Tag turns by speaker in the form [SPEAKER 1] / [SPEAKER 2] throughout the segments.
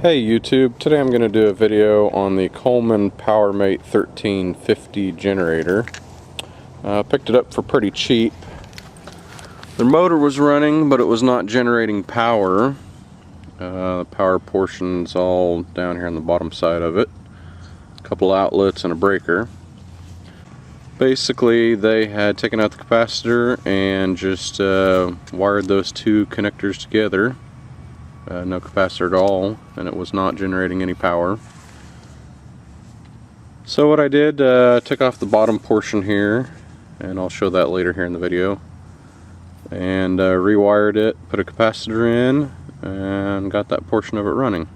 [SPEAKER 1] Hey YouTube, today I'm going to do a video on the Coleman Powermate 1350 generator. Picked it up for pretty cheap. The motor was running, but it was not generating power. The power portion's all down here on the bottom side of it. A couple outlets and a breaker. Basically, they had taken out the capacitor and just wired those two connectors together. No capacitor at all, and it was not generating any power. So what I did, took off the bottom portion here, and I'll show that later here in the video, and rewired it, put a capacitor in, and got that portion of it running.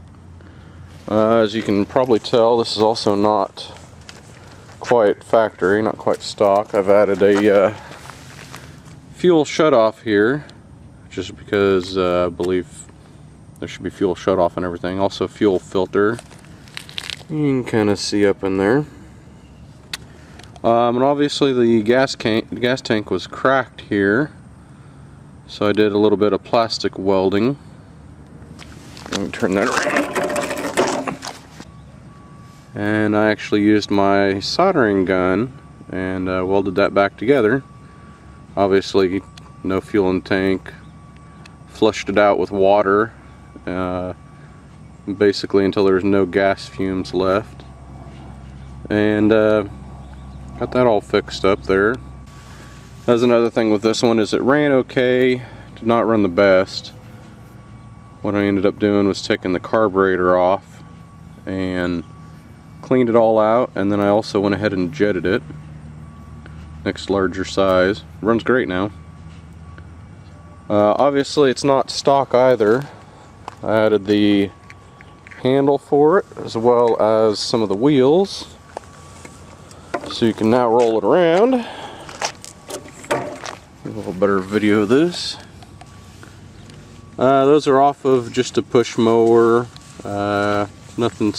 [SPEAKER 1] As you can probably tell, this is also not quite factory, not quite stock. I've added a fuel shutoff here, just because I believe there should be fuel shut off and everything. Also fuel filter. You can kind of see up in there. And obviously the gas tank was cracked here, so I did a little bit of plastic welding. Let me turn that around. And I actually used my soldering gun and welded that back together. Obviously no fuel in the tank. Flushed it out with water. Basically until there's no gas fumes left, and got that all fixed up there. That's another thing with this one, is it ran okay, did not run the best. What I ended up doing was taking the carburetor off and cleaned it all out, and then I also went ahead and jetted it next larger size. Runs great now. Obviously it's not stock either. I added the handle for it, as well as some of the wheels, so you can now roll it around. A little better video of this. Those are off of just a push mower. Nothing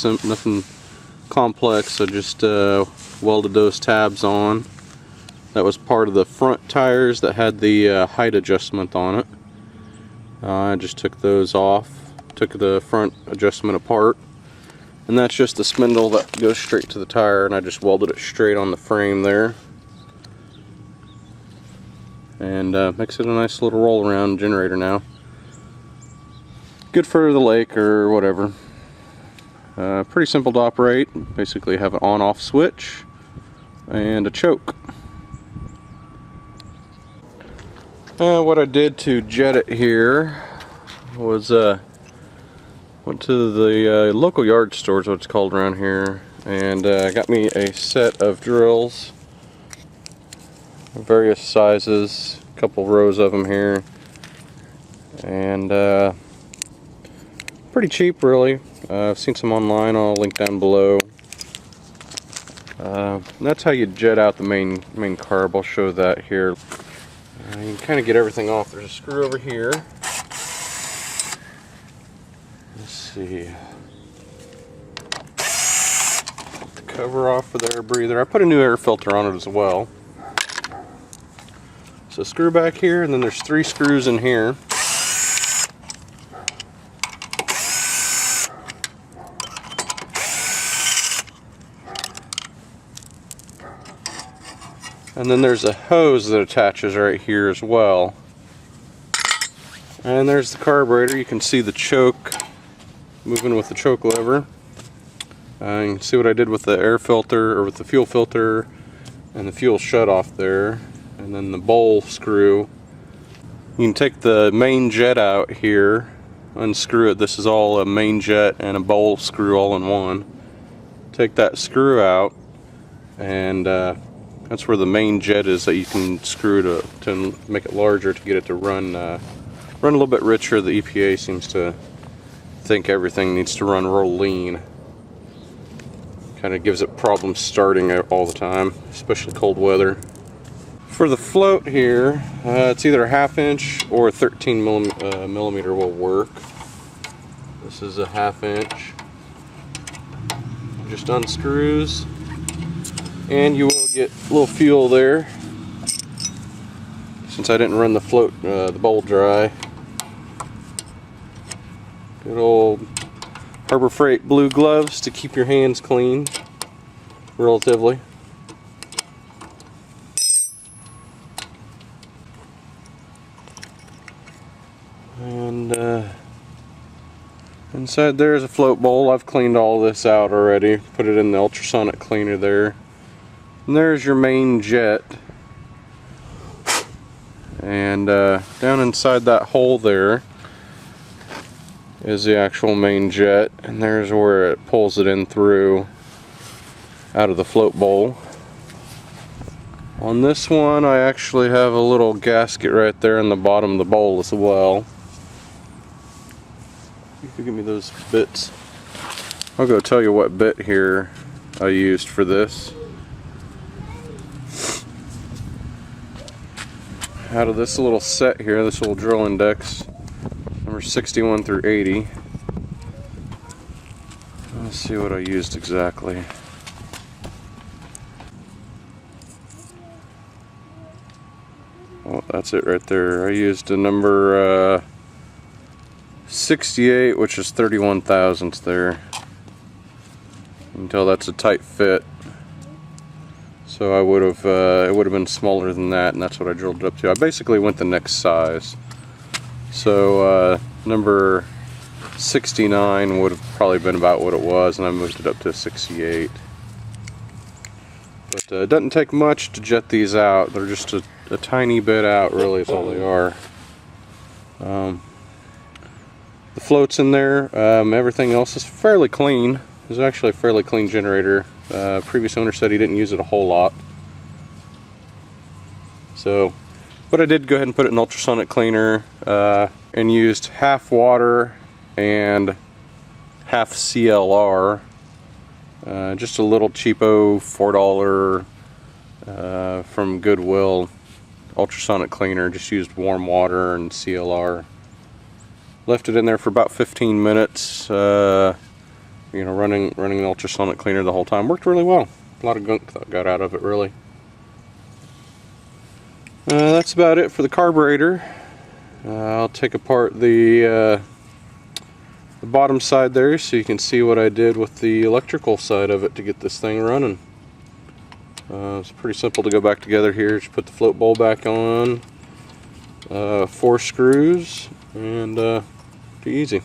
[SPEAKER 1] complex. I just welded those tabs on. That was part of the front tires that had the height adjustment on it. I just took those off. Took the front adjustment apart, and that's just the spindle that goes straight to the tire, and I just welded it straight on the frame there, and makes it a nice little roll around generator now. Good for the lake or whatever. Pretty simple to operate. Basically have an on-off switch and a choke. What I did to jet it here was went to the local yard store, is what it's called around here, and got me a set of drills, various sizes, a couple rows of them here, and pretty cheap really. I've seen some online, I'll link down below. That's how you jet out the main carb. I'll show that here. You can kind of get everything off. There's a screw over here. Let's see. Get the cover off for the air breather. I put a new air filter on it as well. So screw back here, and then there's 3 screws in here. And then there's a hose that attaches right here as well. And there's the carburetor. You can see the choke moving with the choke lever. You can see what I did with the air filter, or with the fuel filter, and the fuel shut off there. And then the bowl screw. You can take the main jet out here, unscrew it. This is all a main jet and a bowl screw all in one. Take that screw out, and that's where the main jet is that you can screw to make it larger to get it to run a little bit richer. The EPA seems to think everything needs to run real lean. Kind of gives it problems starting all the time, especially cold weather. For the float here, it's either a 1/2 inch or a 13 millimeter will work. This is a 1/2 inch. Just unscrews, and you will get a little fuel there. Since I didn't run the float, the bowl dry. Good old Harbor Freight blue gloves to keep your hands clean, relatively. And inside there is a float bowl. I've cleaned all this out already. Put it in the ultrasonic cleaner there. And there's your main jet. And down inside that hole there is the actual main jet. And there's where it pulls it in through out of the float bowl. On this one, I actually have a little gasket right there in the bottom of the bowl as well. You could give me those bits. I'll go tell you what bit here I used for this. Out of this little set here, this little drill index, number 61 through 80. Let's see what I used exactly. Oh, that's it right there. I used a number 68, which is 31 thousandths there. You can tell that's a tight fit. So I would have, it would have been smaller than that, and that's what I drilled it up to. I basically went the next size. So number 69 would have probably been about what it was, and I moved it up to 68. But it doesn't take much to jet these out. They're just a tiny bit out, really, is all they are. The floats in there, everything else is fairly clean. It's actually a fairly clean generator. Previous owner said he didn't use it a whole lot. So, but I did go ahead and put it in ultrasonic cleaner and used half water and half CLR. Just a little cheapo $4 from Goodwill ultrasonic cleaner. Just used warm water and CLR. Left it in there for about 15 minutes. You know, running the ultrasonic cleaner the whole time. Worked really well. A lot of gunk that got out of it, really. That's about it for the carburetor. I'll take apart the bottom side there so you can see what I did with the electrical side of it to get this thing running. It's pretty simple to go back together here. Just put the float bowl back on, 4 screws, and pretty easy.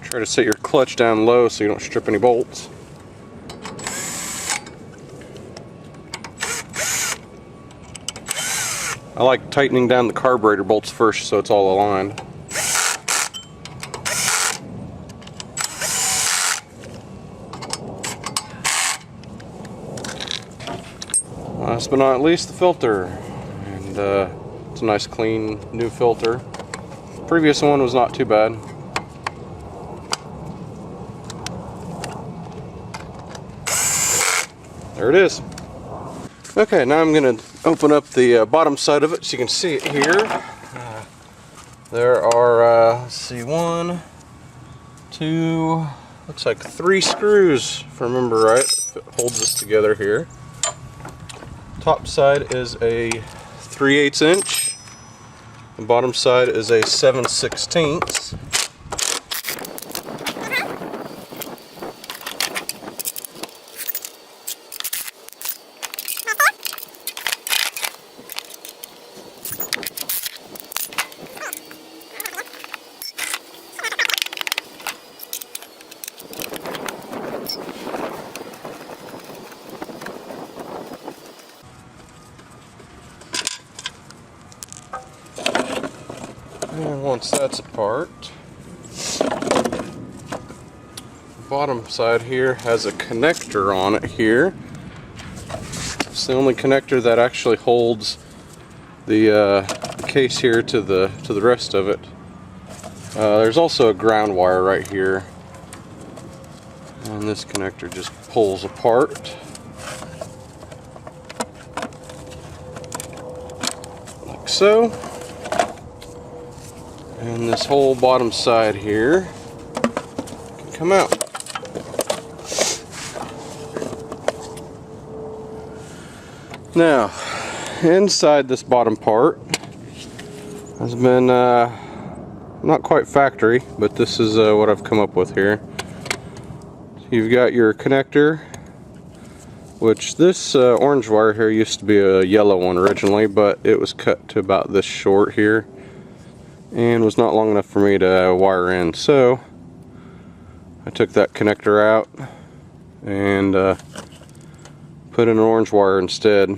[SPEAKER 1] Try to set your clutch down low so you don't strip any bolts. I like tightening down the carburetor bolts first so it's all aligned. Last but not least, the filter. And it's a nice clean new filter. The previous one was not too bad. There it is. Okay, now I'm going to open up the bottom side of it so you can see it here. There are, let's see, 1, 2, looks like 3 screws, if I remember right, that holds this together here. Top side is a 3/8 inch. The bottom side is a 7/16. And once that's apart, the bottom side here has a connector on it here. It's the only connector that actually holds the case here to the rest of it. There's also a ground wire right here, and this connector just pulls apart like so. And this whole bottom side here come out. Now, inside this bottom part has been not quite factory, but this is what I've come up with here. You've got your connector, which this orange wire here used to be a yellow one originally, but it was cut to about this short here and was not long enough for me to wire in. So I took that connector out and put in an orange wire instead.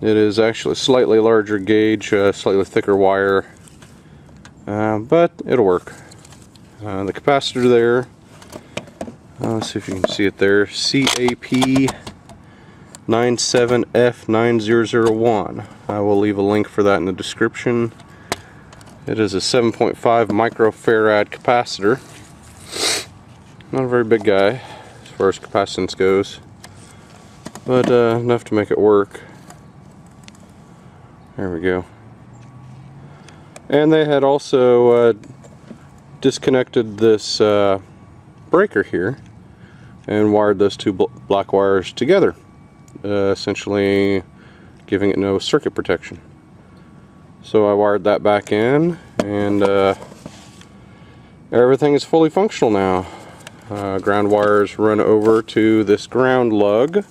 [SPEAKER 1] It is actually slightly larger gauge, slightly thicker wire, but it'll work. The capacitor there, let's see if you can see it there, CAP97F9001. I will leave a link for that in the description. It is a 7.5 microfarad capacitor. Not a very big guy as far as capacitance goes, but enough to make it work. There we go. And they had also disconnected this breaker here and wired those two black wires together, essentially giving it no circuit protection. So I wired that back in, and everything is fully functional now. Ground wires run over to this ground lug.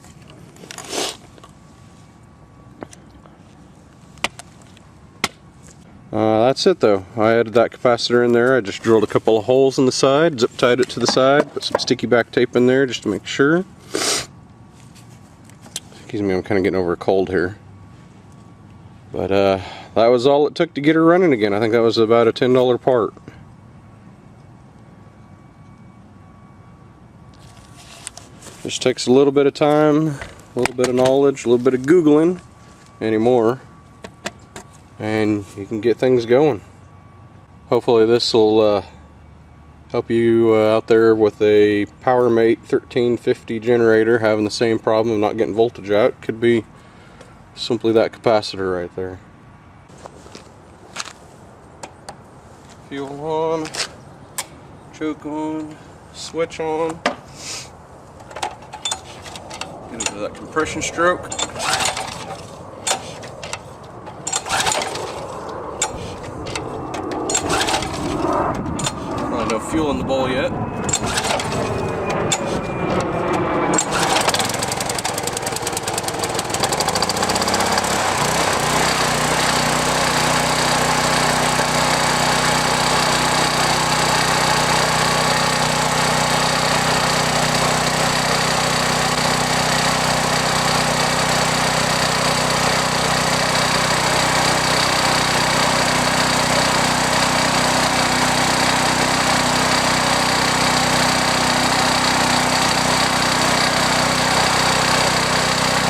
[SPEAKER 1] That's it though. I added that capacitor in there. I just drilled a couple of holes in the side, zip tied it to the side, put some sticky back tape in there just to make sure. Excuse me, I'm kind of getting over a cold here. But that was all it took to get her running again. I think that was about a $10 part. Just takes a little bit of time, a little bit of knowledge, a little bit of Googling anymore, and you can get things going. Hopefully this will help you out there with a Powermate 1350 generator having the same problem of not getting voltage out. Could be simply that capacitor right there. Fuel on, choke on, switch on. Get into that compression stroke. Probably no fuel in the bowl yet.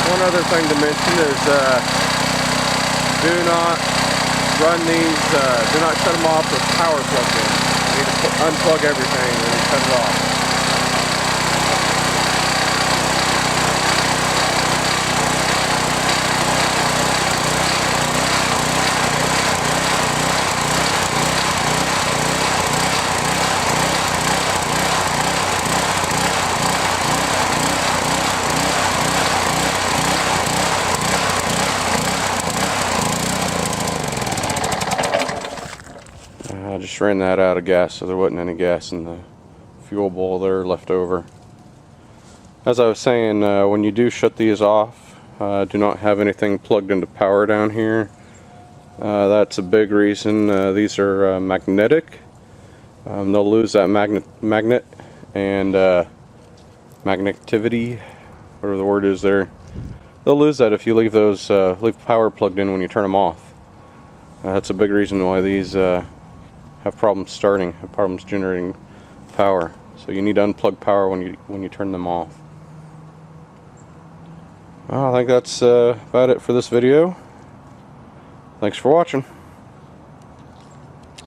[SPEAKER 1] One other thing to mention is do not run these, do not shut them off with power plugged in. You need to unplug everything and then shut it off. I just ran that out of gas, so there wasn't any gas in the fuel bowl there left over. As I was saying, when you do shut these off, do not have anything plugged into power down here. That's a big reason. These are magnetic. They'll lose that magnet and magnetivity, whatever the word is there. They'll lose that if you leave those leave power plugged in when you turn them off. That's a big reason why these have problems starting, have problems generating power. So you need to unplug power when you turn them off. Well, I think that's about it for this video. Thanks for watching.